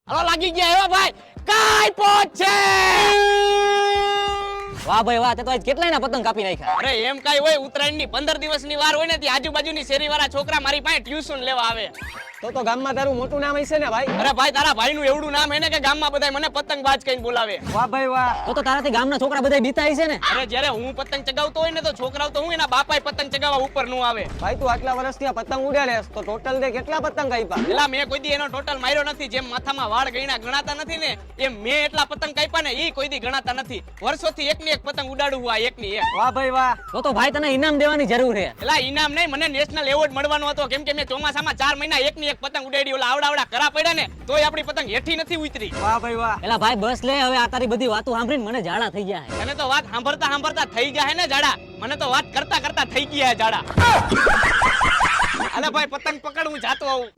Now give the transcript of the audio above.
Hello લાગી ગયા એવા ભાઈ કાઈ પહોંચે વાહ ભાઈ વાહ, તે તો આજ કેટલાયના પતંગ કાપી નાખ્યા. અરે એમ કાઈ હોય ઉત્તરાયણ ની 15 દિવસની વાર હોય ને તે આજુબાજુની શેરી વાળા છોકરા મારી પાસે ટ્યુશન લેવા આવે. તો ગામમાં તારું મોટું નામ હશે ને ભાઈ? અરે ભાઈ તારા ભાઈનું એવડું નામ હે ને કે ગામમાં બધાય મને પતંગબાજ કહીને બોલાવે. વાહ ભાઈ વાહ. તો તારાથી ગામના છોકરા બધા બીતા હશે ને. અરે જ્યારે હું પતંગ ચગાવતો હોય ને તો છોકરાઓ તો હું એના બાપાએ પતંગ ચગાવવા ઉપર નું આવે. ભાઈ તું આટલા વર્ષથી આ પતંગ ઉડાડેસ તો ટોટલ તે કેટલા પતંગ કાપ્યા? એલા મેં કોઈ દી એનો ટોટલ માર્યો નથી. જેમ માથામાં વાળ ગણાતા નથી ને એમ મેં એટલા પતંગ કાપ્યા ને ઈ કોઈ દી ગણાતા નથી. વર્ષોથી એકની એક પતંગ ઉડાડું હું આ એકની એક. વાહ ભાઈ વાહ. તો ભાઈ તને ઇનામ દેવાની જરૂર છે. એલા ઇનામ નહીં, મને નેશનલ એવોર્ડ મળવાનો હતો કેમ કે મેં ચોમાસામાં 4 મહિના એકની એક પતંગ ઉડાડી. ઓલા આવડા કરા પડ્યા ને તોય આપણી પતંગ હેઠી નથી ઉતરી. વાહ ભાઈ વાહ. એલા ભાઈ બસ લે, હવે આ તારી બધી વાતો સાંભળીને મને ઝાડા થઈ ગયા છે. તને તો વાત સાંભળતા થઈ ગયા હે ને જાડા. મને તો વાત કરતા થઈ ગયા હે જાડા. અલે ભાઈ પતંગ પકડ, હું જાતો આવું.